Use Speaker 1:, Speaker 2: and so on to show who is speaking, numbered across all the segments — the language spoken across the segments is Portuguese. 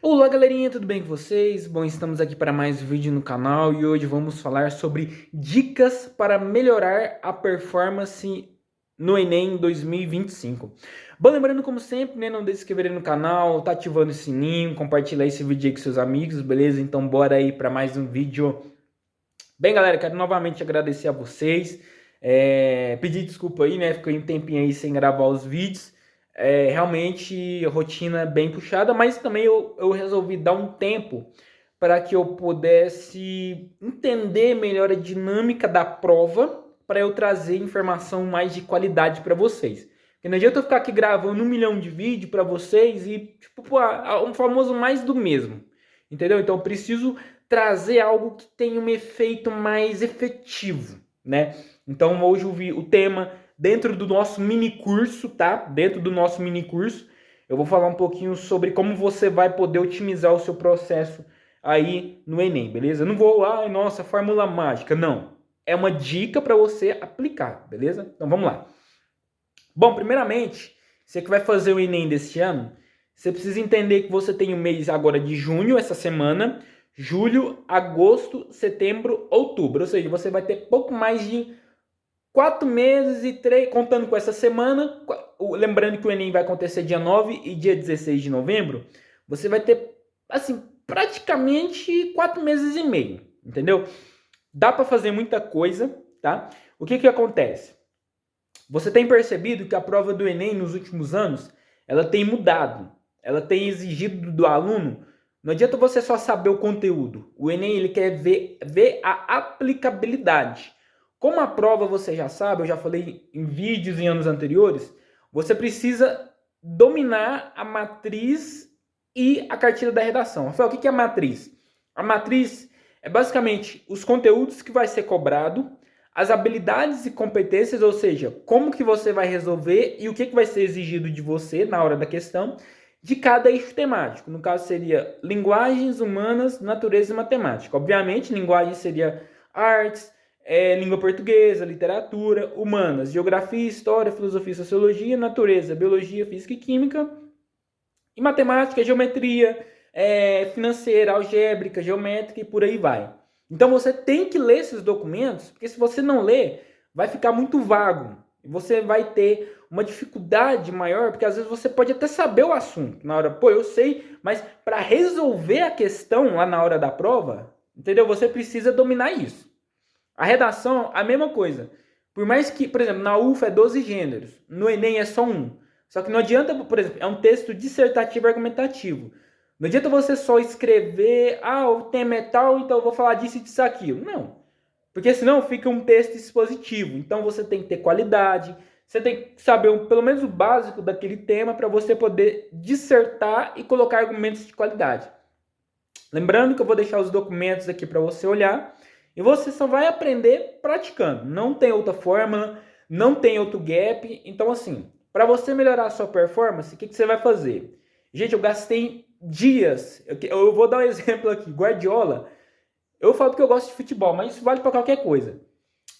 Speaker 1: Olá galerinha, tudo bem com vocês? Bom, estamos aqui para mais um vídeo no canal e hoje vamos falar sobre dicas para melhorar a performance no Enem 2025. Bom, lembrando como sempre, né, não deixe de se inscrever no canal, tá ativando o sininho, compartilhar esse vídeo aí com seus amigos, beleza? Então bora aí para mais um vídeo. Bem galera, quero novamente agradecer a vocês, pedir desculpa aí, né, fiquei um tempinho aí sem gravar os vídeos. Realmente a rotina é bem puxada, mas também eu resolvi dar um tempo para que eu pudesse entender melhor a dinâmica da prova para eu trazer informação mais de qualidade para vocês. Porque não adianta eu ficar aqui gravando 1 milhão de vídeos para vocês e tipo, pô, um famoso mais do mesmo. Entendeu? Então eu preciso trazer algo que tenha um efeito mais efetivo, né? Então hoje o tema dentro do nosso mini curso, tá? Dentro do nosso mini curso, eu vou falar um pouquinho sobre como você vai poder otimizar o seu processo aí no Enem, beleza? Eu não vou lá, nossa, fórmula mágica, não. É uma dica para você aplicar, beleza? Então vamos lá. Bom, primeiramente, você que vai fazer o Enem desse ano, você precisa entender que você tem o mês agora de junho, essa semana, julho, agosto, setembro, outubro. Ou seja, você vai ter pouco mais de 4 meses e 3, contando com essa semana, lembrando que o Enem vai acontecer dia 9 e dia 16 de novembro, você vai ter, assim, praticamente 4 meses e meio, entendeu? Dá para fazer muita coisa, tá? O que acontece? Você tem percebido que a prova do Enem nos últimos anos, ela tem mudado, ela tem exigido do aluno, não adianta você só saber o conteúdo, o Enem ele quer ver a aplicabilidade. Como a prova você já sabe, eu já falei em vídeos em anos anteriores, você precisa dominar a matriz e a cartilha da redação. Rafael, o que é a matriz? A matriz é basicamente os conteúdos que vai ser cobrado, as habilidades e competências, ou seja, como que você vai resolver e o que vai ser exigido de você na hora da questão, de cada eixo temático. No caso seria linguagens humanas, natureza e matemática. Obviamente, linguagem seria artes, língua portuguesa, literatura, humanas, geografia, história, filosofia, sociologia, natureza, biologia, física e química, e matemática, geometria, financeira, algébrica, geométrica e por aí vai. Então você tem que ler esses documentos, porque se você não ler, vai ficar muito vago. E você vai ter uma dificuldade maior, porque às vezes você pode até saber o assunto na hora, pô, eu sei, mas para resolver a questão lá na hora da prova, entendeu? Você precisa dominar isso. A redação, a mesma coisa. Por mais que, por exemplo, na UFA é 12 gêneros, no Enem é só um. Só que não adianta, por exemplo, é um texto dissertativo argumentativo. Não adianta você só escrever, o tema é tal, então eu vou falar disso e disso aquilo. Não. Porque senão fica um texto expositivo. Então você tem que ter qualidade, você tem que saber pelo menos o básico daquele tema para você poder dissertar e colocar argumentos de qualidade. Lembrando que eu vou deixar os documentos aqui para você olhar e você só vai aprender praticando. Não tem outra fórmula, não tem outro gap. Então, assim, para você melhorar a sua performance, o que você vai fazer? Gente, eu gastei dias. Eu vou dar um exemplo aqui. Guardiola, eu falo que eu gosto de futebol, mas isso vale para qualquer coisa.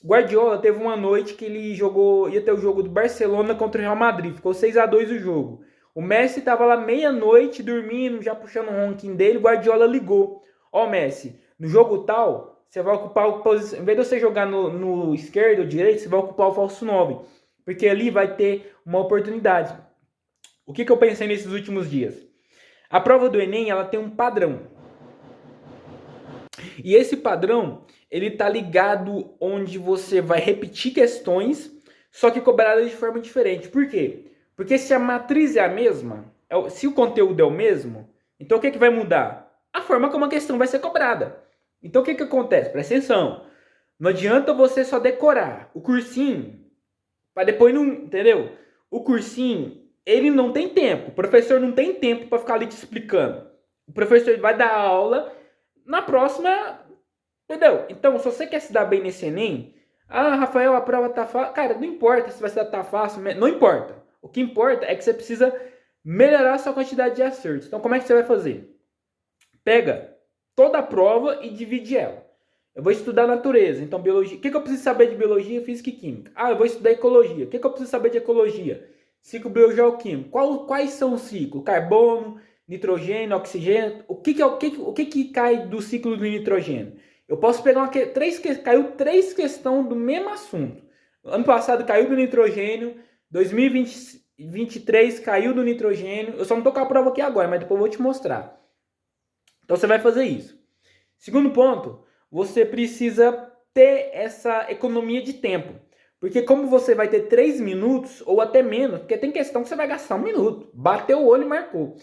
Speaker 1: Guardiola teve uma noite que ele jogou, ia ter o jogo do Barcelona contra o Real Madrid, ficou 6-2 o jogo. O Messi estava lá meia-noite dormindo, já puxando o ronquinho dele, o Guardiola ligou. Ó, Messi, no jogo tal, você vai ocupar o posição, em vez de você jogar no esquerdo ou direito, você vai ocupar o falso 9, porque ali vai ter uma oportunidade. O que eu pensei nesses últimos dias? A prova do Enem, ela tem um padrão. E esse padrão, ele tá ligado onde você vai repetir questões, só que cobradas de forma diferente. Por quê? Porque se a matriz é a mesma, se o conteúdo é o mesmo, então o que vai mudar? A forma como a questão vai ser cobrada. Então o que acontece? Presta atenção. Não adianta você só decorar o cursinho, para depois não, entendeu? O cursinho, ele não tem tempo. O professor não tem tempo para ficar ali te explicando. O professor vai dar aula, na próxima, entendeu? Então, se você quer se dar bem nesse Enem, Rafael, a prova tá fácil. Cara, não importa se vai estar tá fácil, não importa. O que importa é que você precisa melhorar a sua quantidade de acertos. Então, como é que você vai fazer? Pega toda a prova e divide ela. Eu vou estudar natureza, então biologia. O que eu preciso saber de biologia, física e química? Eu vou estudar ecologia. O que eu preciso saber de ecologia? Ciclo biogeoquímico. Quais são os ciclos? Carbono, nitrogênio, oxigênio. O que cai do ciclo do nitrogênio? Eu posso pegar caiu 3 questões do mesmo assunto. Ano passado caiu do nitrogênio, 2023 caiu do nitrogênio. Eu só não tô com a prova aqui agora, mas depois eu vou te mostrar. Então você vai fazer isso. Segundo ponto, você precisa ter essa economia de tempo. Porque como você vai ter 3 minutos ou até menos, porque tem questão que você vai gastar 1 minuto. Bateu o olho e marcou.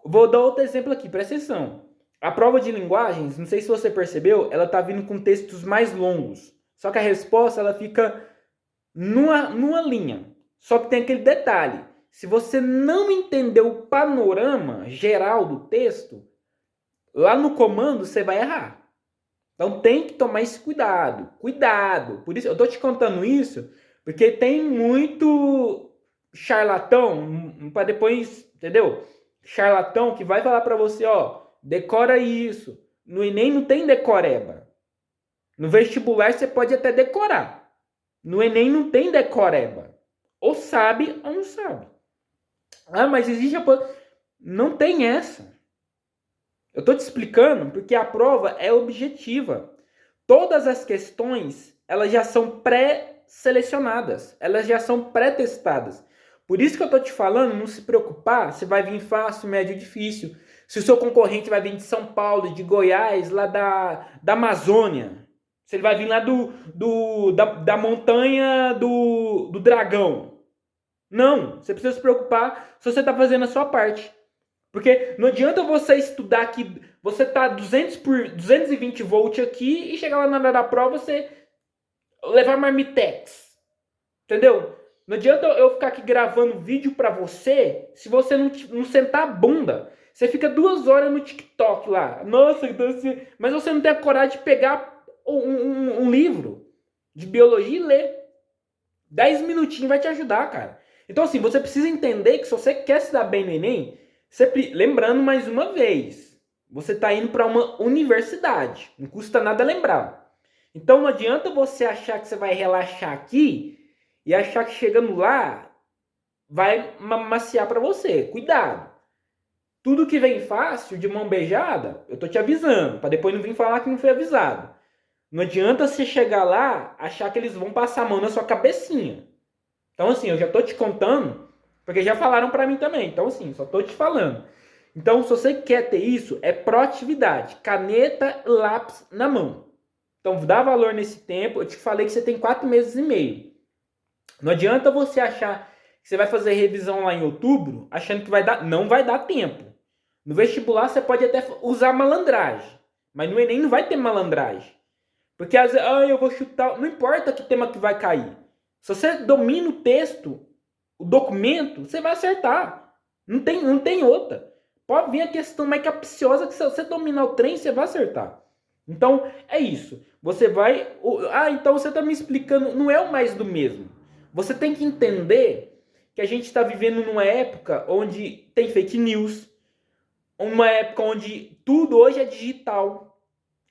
Speaker 1: Vou dar outro exemplo aqui, presta atenção. A prova de linguagens, não sei se você percebeu, ela tá vindo com textos mais longos. Só que a resposta ela fica numa linha. Só que tem aquele detalhe. Se você não entender o panorama geral do texto, lá no comando você vai errar. Então tem que tomar esse cuidado. Cuidado. Por isso eu tô te contando isso, porque tem muito charlatão para depois, entendeu? Charlatão que vai falar para você, ó, decora isso. No Enem não tem decoreba. No vestibular você pode até decorar. No Enem não tem decoreba. Ou sabe ou não sabe. Ah, mas existe a... Não tem essa. Eu estou te explicando porque a prova é objetiva. Todas as questões, elas já são pré-selecionadas. Elas já são pré-testadas. Por isso que eu estou te falando, não se preocupar se vai vir fácil, médio ou difícil. Se o seu concorrente vai vir de São Paulo, de Goiás, lá da Amazônia. Se ele vai vir lá da montanha do Dragão. Não, você precisa se preocupar se você está fazendo a sua parte. Porque não adianta você estudar aqui, você tá 220 volts aqui e chegar lá na hora da prova você levar marmitex. Entendeu? Não adianta eu ficar aqui gravando vídeo pra você se você não sentar a bunda. Você fica 2 horas no TikTok lá. Nossa, mas você não tem a coragem de pegar um livro de biologia e ler. 10 minutinhos vai te ajudar, cara. Então assim, você precisa entender que se você quer se dar bem no Enem, lembrando mais uma vez, você está indo para uma universidade. Não custa nada lembrar. Então não adianta você achar que você vai relaxar aqui e achar que chegando lá vai maciar para você. Cuidado. Tudo que vem fácil, de mão beijada, eu tô te avisando, para depois não vir falar que não foi avisado. Não adianta você chegar lá, achar que eles vão passar a mão na sua cabecinha. Então assim, eu já tô te contando, porque já falaram para mim também. Então assim, só tô te falando. Então se você quer ter isso, é proatividade. Caneta, lápis na mão. Então dá valor nesse tempo. Eu te falei que você tem 4 meses e meio. Não adianta você achar que você vai fazer revisão lá em outubro, achando que vai dar. Não vai dar tempo. No vestibular você pode até usar malandragem. Mas no Enem não vai ter malandragem. Porque às vezes, eu vou chutar. Não importa que tema que vai cair. Se você domina o texto, o documento, você vai acertar. Não tem outra. Pode vir a questão mais capciosa que se você dominar o trem, você vai acertar. Então, é isso. Você vai... então você está me explicando. Não é o mais do mesmo. Você tem que entender que a gente está vivendo numa época onde tem fake news. Uma época onde tudo hoje é digital.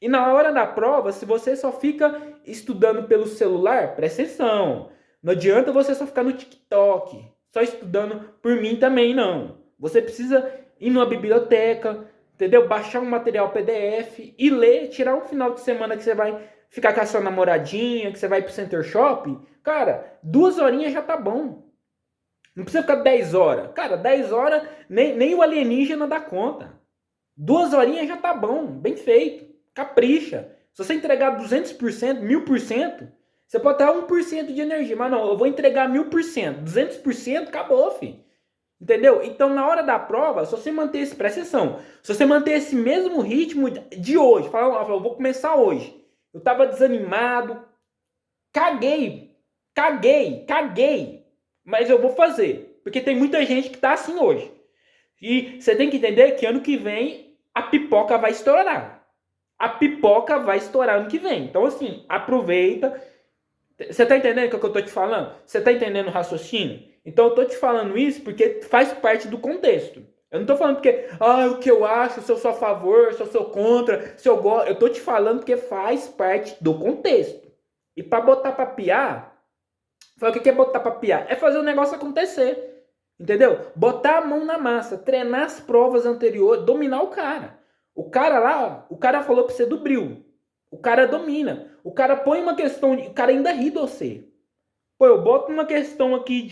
Speaker 1: E na hora da prova, se você só fica estudando pelo celular, presta atenção. Não adianta você só ficar no TikTok, só estudando por mim também, não. Você precisa ir numa biblioteca, entendeu? Baixar um material PDF e ler, tirar um final de semana que você vai ficar com a sua namoradinha, que você vai pro Center Shopping. Cara, 2 horinhas já tá bom. Não precisa ficar 10 horas. Cara, 10 horas nem o alienígena dá conta. 2 horinhas já tá bom, bem feito. Capricha. Se você entregar 200%, 1000%, você pode ter 1% de energia. Mas não, eu vou entregar 1000%, 200%, acabou, filho. Entendeu? Então, na hora da prova, se você manter esse... Presta atenção. Se você manter esse mesmo ritmo de hoje, fala, eu vou começar hoje. Eu tava desanimado. Caguei. Mas eu vou fazer. Porque tem muita gente que tá assim hoje. E você tem que entender que ano que vem a pipoca vai estourar. A pipoca vai estourar ano que vem. Então, assim, aproveita. Você tá entendendo o que eu tô te falando? Você tá entendendo o raciocínio? Então, eu tô te falando isso porque faz parte do contexto. Eu não tô falando porque, o que eu acho, se eu sou a favor, se eu sou contra, se eu gosto. Eu tô te falando porque faz parte do contexto. E pra botar pra piar, o que é botar pra piar? É fazer o negócio acontecer. Entendeu? Botar a mão na massa, treinar as provas anteriores, dominar o cara. O cara lá, o cara falou pra você do bril. O cara domina. O cara põe uma questão, o cara ainda ri de você. Pô, eu boto uma questão aqui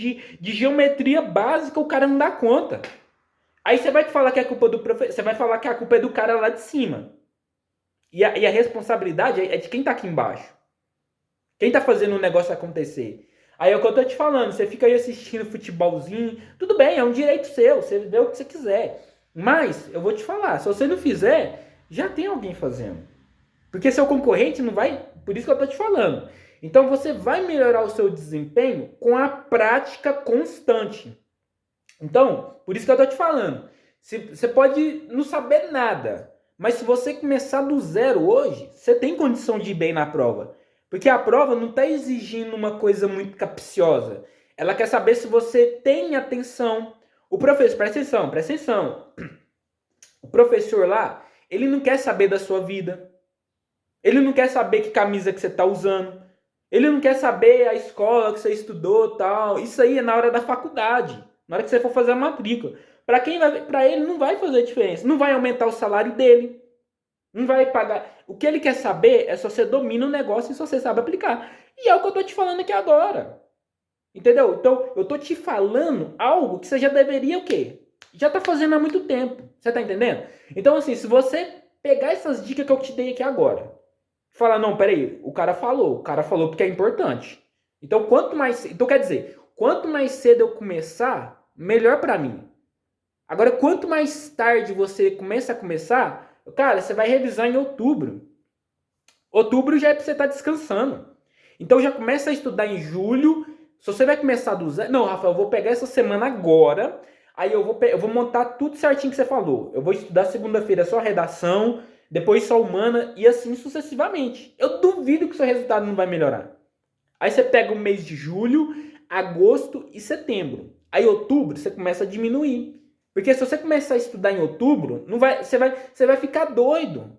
Speaker 1: de geometria básica, o cara não dá conta. Aí você vai falar que é culpa do professor, você vai falar que a culpa é do cara lá de cima. E a responsabilidade é de quem tá aqui embaixo. Quem tá fazendo o negócio acontecer? Aí é o que eu tô te falando, você fica aí assistindo futebolzinho, tudo bem, é um direito seu, você vê o que você quiser. Mas, eu vou te falar, se você não fizer, já tem alguém fazendo. Porque seu concorrente não vai, por isso que eu tô te falando. Então você vai melhorar o seu desempenho com a prática constante. Então, por isso que eu tô te falando. Você pode não saber nada, mas se você começar do zero hoje, você tem condição de ir bem na prova. Porque a prova não está exigindo uma coisa muito capciosa. Ela quer saber se você tem atenção. O professor, presta atenção, presta atenção. O professor lá, ele não quer saber da sua vida. Ele não quer saber que camisa que você está usando. Ele não quer saber a escola que você estudou, tal. Isso aí é na hora da faculdade, na hora que você for fazer a matrícula. Para ele não vai fazer diferença, não vai aumentar o salário dele. Não vai pagar. O que ele quer saber é se você domina o negócio e se você sabe aplicar. E é o que eu tô te falando aqui agora. Entendeu? Então, eu tô te falando algo que você já deveria o quê? Já tá fazendo há muito tempo. Você tá entendendo? Então, assim, se você pegar essas dicas que eu te dei aqui agora, falar, não, peraí, o cara falou porque é importante. Então, Então, quer dizer, quanto mais cedo eu começar, melhor para mim. Agora, quanto mais tarde você começar, cara, você vai revisar em outubro. Outubro já é pra você estar descansando. Então já começa a estudar em julho. Se você vai começar do zero... Não, Rafael, eu vou pegar essa semana agora. Aí eu vou montar tudo certinho que você falou. Eu vou estudar segunda-feira só redação, depois só humana e assim sucessivamente. Eu duvido que o seu resultado não vai melhorar. Aí você pega o mês de julho, agosto e setembro. Aí outubro você começa a diminuir. Porque se você começar a estudar em outubro, você vai ficar doido.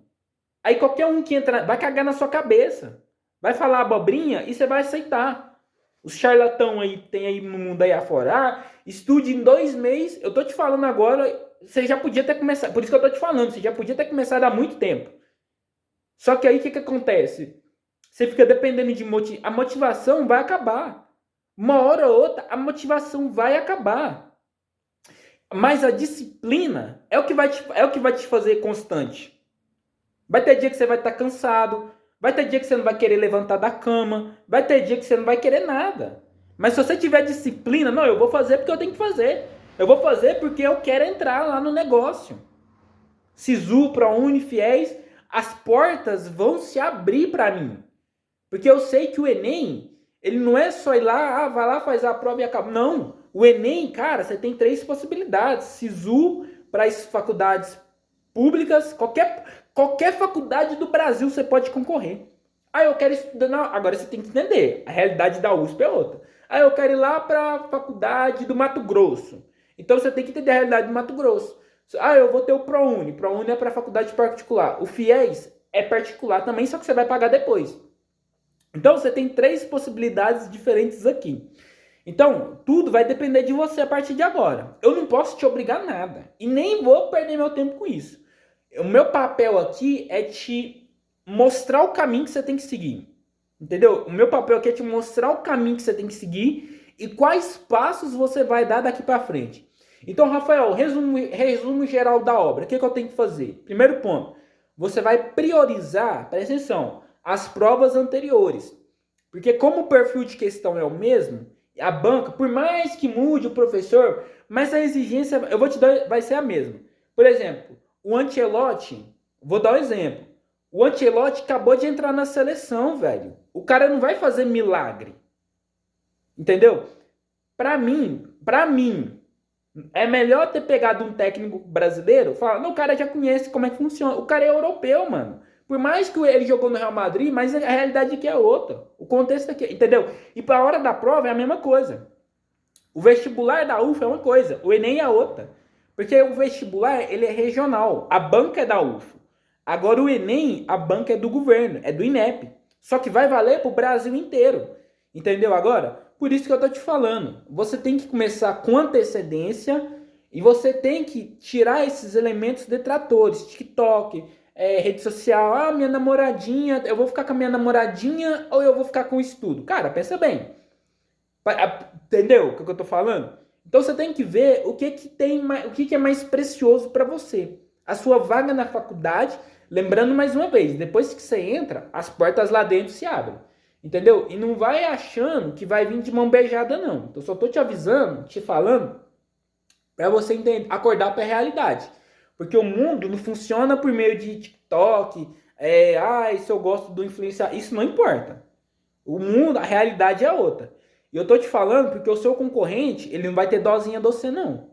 Speaker 1: Aí qualquer um que entra vai cagar na sua cabeça. Vai falar abobrinha e você vai aceitar. Os charlatão aí tem aí no mundo aí afora. Ah, estude em 2 meses. Eu tô te falando agora, você já podia ter começado. Por isso que eu tô te falando, você já podia ter começado há muito tempo. Só que aí o que acontece? Você fica dependendo de a motivação vai acabar. Uma hora ou outra, a motivação vai acabar. Mas a disciplina é o que vai te fazer constante. Vai ter dia que você vai estar cansado, vai ter dia que você não vai querer levantar da cama, vai ter dia que você não vai querer nada. Mas se você tiver disciplina, não, eu vou fazer porque eu tenho que fazer. Eu vou fazer porque eu quero entrar lá no negócio. Sisu, ProUni, Fiéis, as portas vão se abrir para mim. Porque eu sei que o Enem, ele não é só ir lá, vai lá, faz a prova e acaba. Não. O Enem, cara, você tem 3 possibilidades. Sisu para as faculdades públicas, qualquer faculdade do Brasil você pode concorrer. Ah, eu quero estudar. Não, agora você tem que entender. A realidade da USP é outra. Ah, eu quero ir lá para a faculdade do Mato Grosso. Então você tem que entender a realidade do Mato Grosso. Ah, eu vou ter o ProUni. ProUni é para faculdade particular. O FIES é particular também, só que você vai pagar depois. Então você tem 3 possibilidades diferentes aqui. Então, tudo vai depender de você a partir de agora. Eu não posso te obrigar a nada. E nem vou perder meu tempo com isso. O meu papel aqui é te mostrar o caminho que você tem que seguir. Entendeu? O meu papel aqui é te mostrar o caminho que você tem que seguir e quais passos você vai dar daqui para frente. Então, Rafael, resumo geral da obra. O que eu tenho que fazer? Primeiro ponto, você vai priorizar, presta atenção, as provas anteriores. Porque como o perfil de questão é o mesmo, a banca, por mais que mude o professor, mas a exigência, eu vou te dar, vai ser a mesma. Por exemplo, o Ancelotti, vou dar um exemplo. O Ancelotti acabou de entrar na seleção, velho. O cara não vai fazer milagre. Entendeu? Pra mim, é melhor ter pegado um técnico brasileiro, falar, não, o cara já conhece como é que funciona. O cara é europeu, mano. Por mais que ele jogou no Real Madrid, mas a realidade aqui é outra. O contexto aqui, entendeu? E para a hora da prova é a mesma coisa. O vestibular da UFA é uma coisa, o Enem é outra. Porque o vestibular, ele é regional. A banca é da UFA. Agora o Enem, a banca é do governo, é do INEP. Só que vai valer para o Brasil inteiro. Entendeu agora? por isso que eu tô te falando. Você tem que começar com antecedência e você tem que tirar esses elementos detratores, TikTok, rede social. Ah, minha namoradinha, eu vou ficar com a minha namoradinha ou eu vou ficar com o estudo? Cara, pensa bem. Entendeu o que eu tô falando? Então você tem que ver o que tem, o que é mais precioso para você. A sua vaga na faculdade, lembrando mais uma vez, depois que você entra, as portas lá dentro se abrem. Entendeu? E não vai achando que vai vir de mão beijada, não. Então só tô te avisando, te falando, para você entender, acordar para a realidade. Porque o mundo não funciona por meio de TikTok, se eu gosto do influenciar, isso não importa. O mundo, a realidade é outra. E eu tô te falando porque o seu concorrente, ele não vai ter dosinha de você, não.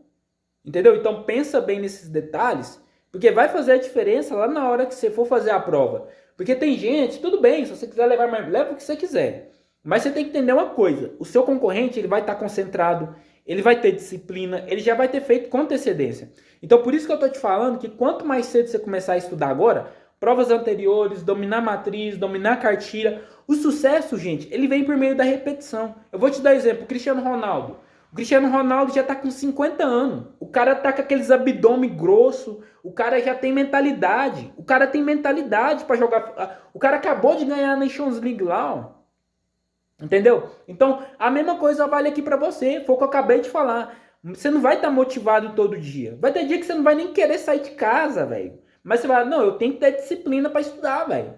Speaker 1: Entendeu? Então pensa bem nesses detalhes, porque vai fazer a diferença lá na hora que você for fazer a prova. Porque tem gente, tudo bem, se você quiser levar mais, leva o que você quiser. Mas você tem que entender uma coisa, o seu concorrente, ele vai estar concentrado, ele vai ter disciplina, ele já vai ter feito com antecedência. Então por isso que eu tô te falando que quanto mais cedo você começar a estudar agora, provas anteriores, dominar matriz, dominar cartilha, o sucesso, gente, ele vem por meio da repetição. Eu vou te dar exemplo, o Cristiano Ronaldo. O Cristiano Ronaldo já tá com 50 anos. O cara tá com aqueles abdômen grosso. O cara já tem mentalidade. O cara tem mentalidade para jogar. O cara acabou de ganhar a Nations League lá, ó. Entendeu? Então, a mesma coisa vale aqui para você. Foi o que eu acabei de falar. Você não vai estar motivado todo dia. Vai ter dia que você não vai nem querer sair de casa, velho. Mas você vai, não, eu tenho que ter disciplina para estudar, velho.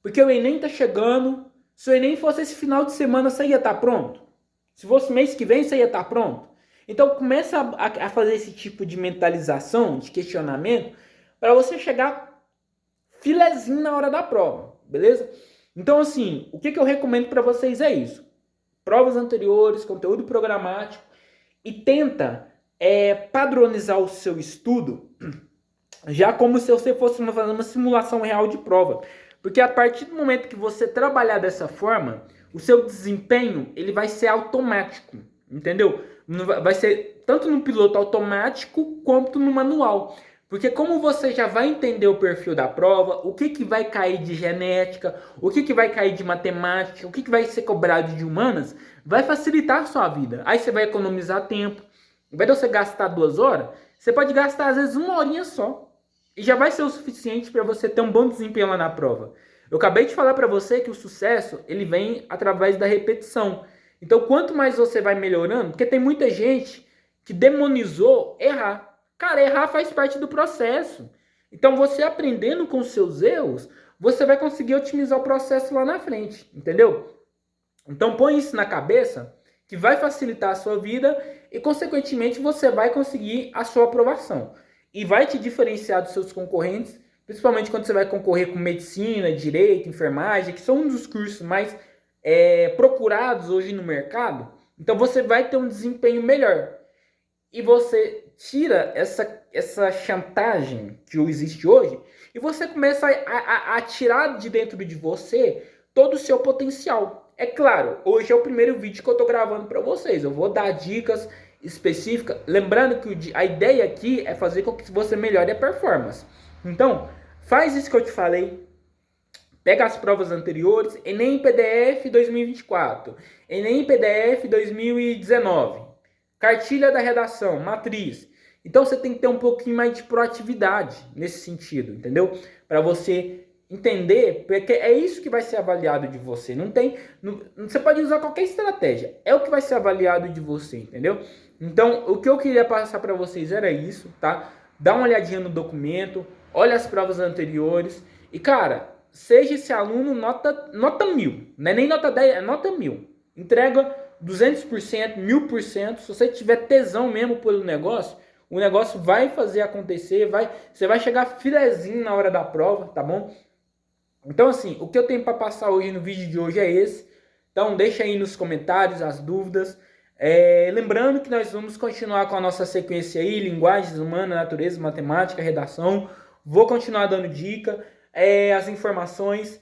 Speaker 1: Porque o Enem tá chegando. Se o Enem fosse esse final de semana, você ia estar pronto? Se fosse mês que vem, você ia estar pronto? Então começa a fazer esse tipo de mentalização, de questionamento, para você chegar filezinho na hora da prova, beleza? Então assim, o que eu recomendo para vocês é isso. Provas anteriores, conteúdo programático, e tenta padronizar o seu estudo, já como se você fosse fazer uma simulação real de prova. Porque a partir do momento que você trabalhar dessa forma, o seu desempenho ele vai ser automático, entendeu? Vai ser tanto no piloto automático quanto no manual. Porque como você já vai entender o perfil da prova, o que vai cair de genética, o que vai cair de matemática, o que vai ser cobrado de humanas, vai facilitar a sua vida. Aí você vai economizar tempo. Ao invés de você gastar 2 horas, você pode gastar às vezes 1 horinha só. E já vai ser o suficiente para você ter um bom desempenho lá na prova. Eu acabei de falar para você que o sucesso ele vem através da repetição. Então, quanto mais você vai melhorando, porque tem muita gente que demonizou errar. Cara, errar faz parte do processo. Então, você aprendendo com os seus erros, você vai conseguir otimizar o processo lá na frente, entendeu? Então, põe isso na cabeça que vai facilitar a sua vida e, consequentemente, você vai conseguir a sua aprovação. E vai te diferenciar dos seus concorrentes, principalmente quando você vai concorrer com medicina, direito, enfermagem, que são um dos cursos mais procurados hoje no mercado. Então você vai ter um desempenho melhor. E você tira essa chantagem que existe hoje e você começa a tirar de dentro de você todo o seu potencial. É claro, hoje é o primeiro vídeo que eu estou gravando para vocês. Eu vou dar dicas específica, lembrando que a ideia aqui é fazer com que você melhore a performance. Então, faz isso que eu te falei, pega as provas anteriores, Enem PDF 2024, Enem PDF 2019, cartilha da redação, matriz. Então você tem que ter um pouquinho mais de proatividade nesse sentido, entendeu? Para você entender, porque é isso que vai ser avaliado de você. Você pode usar qualquer estratégia, é o que vai ser avaliado de você, entendeu? Então, o que eu queria passar para vocês era isso, tá? Dá uma olhadinha no documento, olha as provas anteriores e, cara, seja esse aluno nota 1000, não é nem nota 10, é nota 1000. Entrega 200%, 1000%, se você tiver tesão mesmo pelo negócio, o negócio vai fazer acontecer, você vai chegar filezinho na hora da prova, tá bom? Então, assim, o que eu tenho para passar hoje no vídeo de hoje é esse. Então, deixa aí nos comentários as dúvidas. Lembrando que nós vamos continuar com a nossa sequência aí, linguagens humanas, natureza, matemática, redação. Vou continuar dando dica, as informações.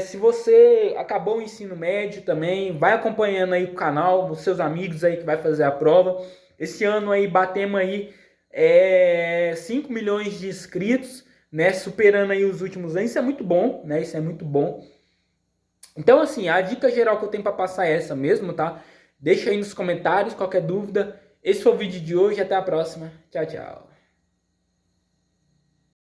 Speaker 1: Se você acabou o ensino médio também, vai acompanhando aí o canal, os seus amigos aí que vai fazer a prova. Esse ano aí batemos aí 5 milhões de inscritos, né? Superando aí os últimos anos. Isso é muito bom, né? Isso é muito bom. Então, assim, a dica geral que eu tenho para passar é essa mesmo, tá? Deixa aí nos comentários qualquer dúvida. Esse foi o vídeo de hoje, até a próxima. Tchau, tchau.